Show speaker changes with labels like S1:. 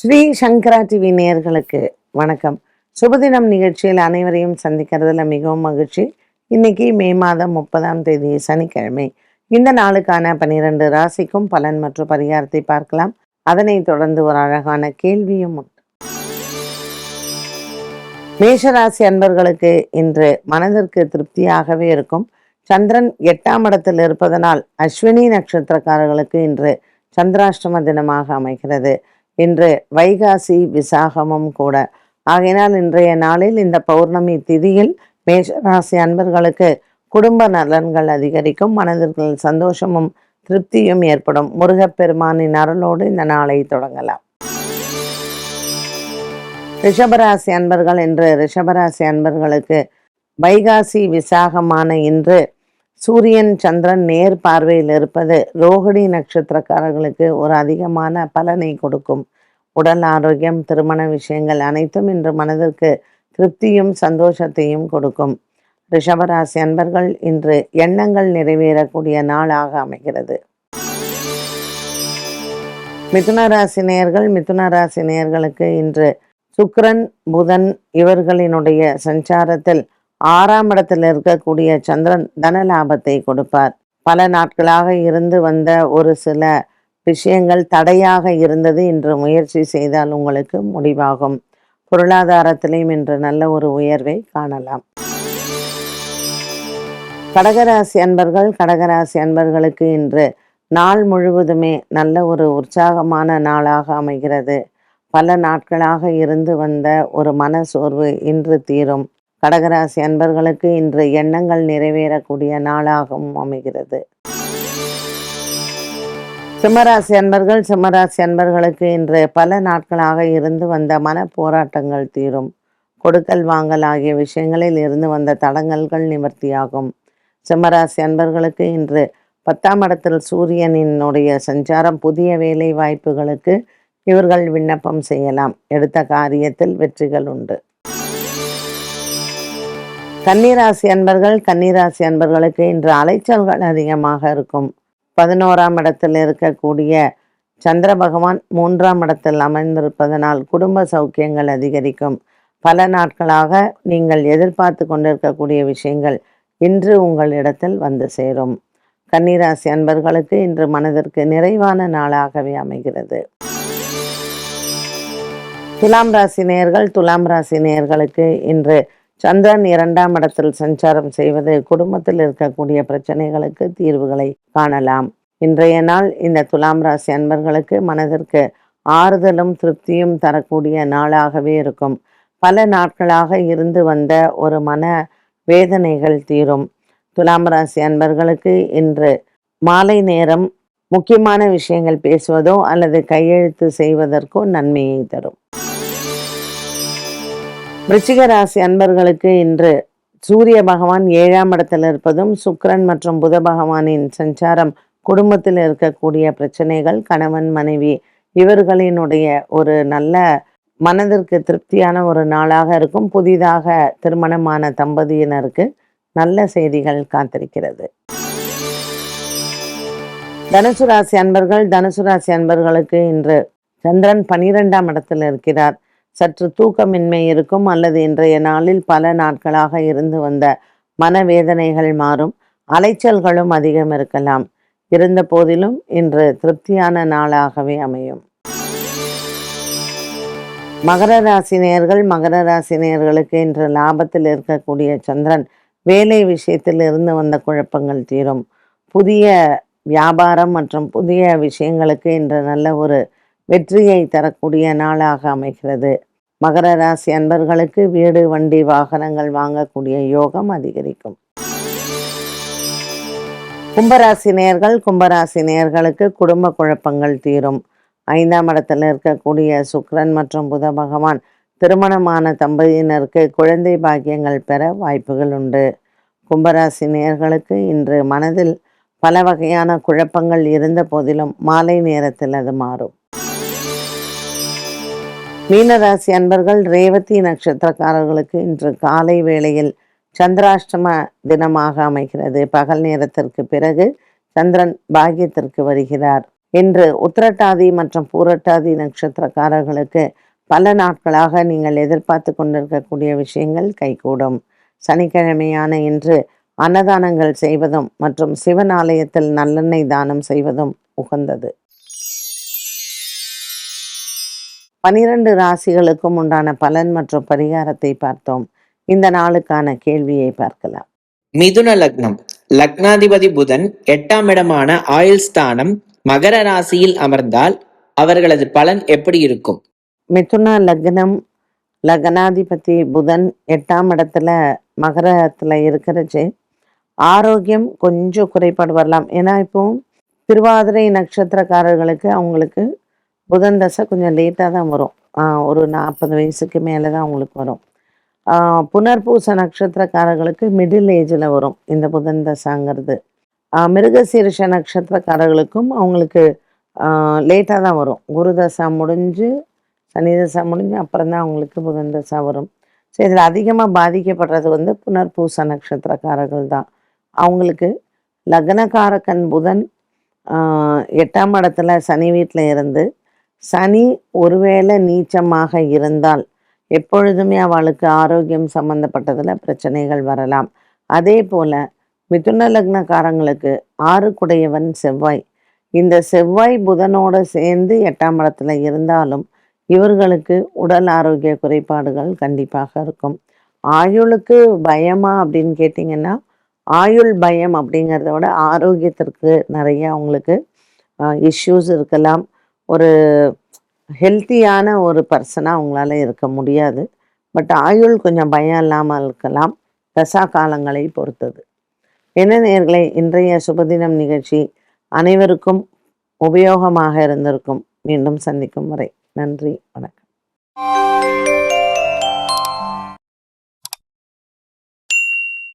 S1: ஸ்ரீ சங்கரா TV நேயர்களுக்கு வணக்கம். சுபதினம் நிகழ்ச்சியில் அனைவரையும் சந்திக்கிறதுல மிகவும் மகிழ்ச்சி. இன்னைக்கு மே மாதம் 30ஆம் தேதி சனிக்கிழமை. இந்த நாளுக்கான 12 ராசிக்கும் பலன் மற்றும் பரிகாரத்தை பார்க்கலாம். அதனை தொடர்ந்து ஒரு அழகான கேள்வியும் உண்டு. மேஷராசி அன்பர்களுக்கு இன்று மனதிற்கு திருப்தியாகவே இருக்கும். சந்திரன் 8ஆம் இடத்தில் இருப்பதனால் அஸ்வினி நட்சத்திரக்காரர்களுக்கு இன்று சந்திராஷ்டம தினமாக அமைகிறது. இன்று வைகாசி விசாகமும் கூட. ஆகையினால் இன்றைய நாளில் இந்த பௌர்ணமி திதியில் மேஷராசி அன்பர்களுக்கு குடும்ப நலன்கள் அதிகரிக்கும். மனதிற்கு சந்தோஷமும் திருப்தியும் ஏற்படும். முருகப்பெருமானின் அருளோடு இந்த நாளை தொடங்கலாம். ரிஷபராசி அன்பர்கள் இன்று ரிஷபராசி அன்பர்களுக்கு வைகாசி விசாகமான இன்று சூரியன் சந்திரன் நேர் பார்வையில் இருப்பது ரோகிணி நட்சத்திரக்காரர்களுக்கு ஒரு அதிகமான பலனை கொடுக்கும். உடல் ஆரோக்கியம், திருமண விஷயங்கள் அனைத்தும் இன்று மனதிற்கு திருப்தியும் சந்தோஷத்தையும் கொடுக்கும். ரிஷபராசி அன்பர்கள் இன்று எண்ணங்கள் நிறைவேறக்கூடிய நாளாக அமைகிறது. மிதுனராசி நேயர்களுக்கு இன்று சுக்கிரன் புதன் இவர்களினுடைய சஞ்சாரத்தில் 6ஆம் இடத்தில் இருக்கக்கூடிய சந்திரன் தன லாபத்தை கொடுப்பார். பல நாட்களாக இருந்து வந்த ஒரு சில விஷயங்கள் தடையாக இருந்தது, இன்று முயற்சி செய்தால் உங்களுக்கு முடிவாகும். பொருளாதாரத்திலையும் இன்று நல்ல ஒரு உயர்வை காணலாம். கடகராசி அன்பர்களுக்கு இன்று நாள் முழுவதுமே நல்ல ஒரு உற்சாகமான நாளாக அமைகிறது. பல நாட்களாக இருந்து வந்த ஒரு மன சோர்வு இன்று தீரும். கடகராசி அன்பர்களுக்கு இன்று எண்ணங்கள் நிறைவேறக்கூடிய நாளாகவும் அமைகிறது. சிம்மராசி அன்பர்களுக்கு இன்று பல நாட்களாக இருந்து வந்த மன போராட்டங்கள் தீரும். கொடுக்கல் வாங்கல் ஆகிய விஷயங்களில் இருந்து வந்த தடங்கல்கள் நிவர்த்தியாகும். சிம்மராசி அன்பர்களுக்கு இன்று 10ஆம் இடத்தில் சூரியனினுடைய சஞ்சாரம் புதிய வேலை வாய்ப்புகளுக்கு இவர்கள் விண்ணப்பம் செய்யலாம். எடுத்த காரியத்தில் வெற்றிகள் உண்டு. கன்னிராசி அன்பர்களுக்கு இன்று அலைச்சல்கள் அதிகமாக இருக்கும். 11ஆம் இடத்தில் இருக்கக்கூடிய சந்திர பகவான் 3ஆம் இடத்தில் அமர்ந்திருப்பதனால் குடும்ப சௌக்கியங்கள் அதிகரிக்கும். பல நாட்களாக நீங்கள் எதிர்பார்த்து கொண்டிருக்கக்கூடிய விஷயங்கள் இன்று உங்களிடத்தில் வந்து சேரும். கன்னிராசி அன்பர்களுக்கு இன்று மனதிற்கு நிறைவான நாளாகவே அமைகிறது. துலாம் ராசி நேயர்களுக்கு இன்று சந்திரன் 2ஆம் இடத்தில் சஞ்சாரம் செய்வது குடும்பத்தில் இருக்கக்கூடிய பிரச்சனைகளுக்கு தீர்வுகளை காணலாம். இன்றைய நாள் இந்த துலாம் ராசி அன்பர்களுக்கு மனதிற்கு ஆறுதலும் திருப்தியும் தரக்கூடிய நாளாகவே இருக்கும். பல நாட்களாக இருந்து வந்த ஒரு மன வேதனைகள் தீரும். துலாம் ராசி அன்பர்களுக்கு இன்று மாலை நேரம் முக்கியமான விஷயங்கள் பேசுவதோ அல்லது கையெழுத்து செய்வதற்கோ நன்மையை தரும். விருச்சிக ராசி அன்பர்களுக்கு இன்று சூரிய பகவான் 7ஆம் இடத்தில் இருப்பதும் சுக்கிரன் மற்றும் புத பகவானின் சஞ்சாரம் குடும்பத்தில் இருக்கக்கூடிய பிரச்சனைகள், கணவன் மனைவி இவர்களினுடைய ஒரு நல்ல மனதிற்கு திருப்தியான ஒரு நாளாக இருக்கும். புதிதாக திருமணமான தம்பதியினருக்கு நல்ல செய்திகள் காத்திருக்கிறது. தனுசு ராசி அன்பர்களுக்கு இன்று சந்திரன் 12ஆம் இடத்தில் இருக்கிறார். சற்று தூக்கமின்மை இருக்கும் அல்லது இன்றைய நாளில் பல நாட்களாக இருந்து வந்த மனவேதனைகள் மாறும். அலைச்சல்களும் அதிகம் இருக்கலாம். இருந்த போதிலும் இன்று திருப்தியான நாளாகவே அமையும். மகர ராசி நேயர்களுக்கு இன்று லாபத்தில் இருக்கக்கூடிய சந்திரன் வேலை விஷயத்தில் இருந்து வந்த குழப்பங்கள் தீரும். புதிய வியாபாரம் மற்றும் புதிய விஷயங்களுக்கு இன்று நல்ல ஒரு வெற்றியை தரக்கூடிய நாளாக அமைகிறது. மகர ராசி அன்பர்களுக்கு வீடு, வண்டி, வாகனங்கள் வாங்கக்கூடிய யோகம் அதிகரிக்கும். கும்பராசி நேயர்களுக்கு குடும்ப குழப்பங்கள் தீரும். 5ஆம் இடத்தில் இருக்கக்கூடிய சுக்கிரன் மற்றும் புத பகவான் திருமணமான தம்பதியினருக்கு குழந்தை பாக்கியங்கள் பெற வாய்ப்புகள் உண்டு. கும்பராசி நேயர்களுக்கு இன்று மனதில் பல வகையான குழப்பங்கள் இருந்த போதிலும் மாலை நேரத்தில் அது மாறும். மீனராசி அன்பர்கள் ரேவதி நட்சத்திரக்காரர்களுக்கு இன்று காலை வேளையில் சந்திராஷ்டம தினமாக அமைகிறது. பகல் நேரத்திற்கு பிறகு சந்திரன் பாக்கியத்திற்கு வருகிறார். இன்று உத்திரட்டாதி மற்றும் பூரட்டாதி நட்சத்திரக்காரர்களுக்கு பல நாட்களாக நீங்கள் எதிர்பார்த்து கொண்டிருக்கக்கூடிய விஷயங்கள் கைகூடும். சனிக்கிழமையான இன்று அன்னதானங்கள் செய்வதும் மற்றும் சிவன் ஆலயத்தில் நல்லெண்ணெய் தானம் செய்வதும் உகந்தது. 12 ராசிகளுக்கும் உண்டான பலன் மற்றும் பரிகாரத்தை பார்த்தோம். இந்த நாளுக்கான கேள்வியை பார்க்கலாம்.
S2: மிதுன லக்னம். லக்னாதிபதி புதன் 8ஆம் இடமான ஆயுள் ஸ்தானம் மகர ராசியில் அமர்ந்தால் அவர்களது பலன் எப்படி இருக்கும்?
S1: மிதுன லக்னம், லக்னாதிபதி புதன் 8ஆம் இடத்துல மகரத்தில் இருக்கிறச்சு ஆரோக்கியம் கொஞ்சம் குறைபாடு வரலாம். ஏன்னா இப்போ திருவாதிரை நட்சத்திரக்காரர்களுக்கு அவங்களுக்கு புதன் தசை கொஞ்சம் லேட்டாக தான் வரும். ஒரு 40 வயசுக்கு மேலே தான் அவங்களுக்கு வரும். புனர்பூச நட்சத்திரக்காரர்களுக்கு மிடில் ஏஜில் வரும் இந்த புதன் தசாங்கிறது. மிருகசீரிஷ நட்சத்திரக்காரர்களுக்கும் அவங்களுக்கு லேட்டாக தான் வரும். குரு தசா முடிஞ்சு சனி தசா முடிஞ்சு அப்புறம் தான் அவங்களுக்கு புதன் தசா வரும். ஸோ இதில் அதிகமாக பாதிக்கப்படுறது வந்து புனர்பூச நட்சத்திரக்காரர்கள் தான். அவங்களுக்கு லக்னகாரகன் புதன் 8ஆம் இடத்துல சனி வீட்டில் இருந்து சனி ஒருவேளை நீச்சமாக இருந்தால் எப்பொழுதுமே அவளுக்கு ஆரோக்கியம் சம்பந்தப்பட்டதில் பிரச்சனைகள் வரலாம். அதே போல் மிதுன லக்னக்காரங்களுக்கு 6 செவ்வாய். இந்த செவ்வாய் புதனோடு சேர்ந்து 8ஆம் இடத்துல இருந்தாலும் இவர்களுக்கு உடல் ஆரோக்கிய குறைபாடுகள் கண்டிப்பாக இருக்கும். ஆயுளுக்கு பயமா அப்படின்னு கேட்டிங்கன்னா, ஆயுள் பயம் அப்படிங்கிறத விட ஆரோக்கியத்திற்கு நிறைய அவங்களுக்கு இஷ்யூஸ் இருக்கலாம். ஒரு ஹெல்த்தியான ஒரு பர்சனாக அவங்களால இருக்க முடியாது. பட் ஆயுள் கொஞ்சம் பயம் இல்லாமல் இருக்கலாம், தசா காலங்களை பொறுத்தது. என்ன நேயர்களே, இன்றைய சுபதினம் நிகழ்ச்சி அனைவருக்கும் உபயோகமாக இருந்திருக்கும். மீண்டும் சந்திக்கும் வரை நன்றி, வணக்கம்.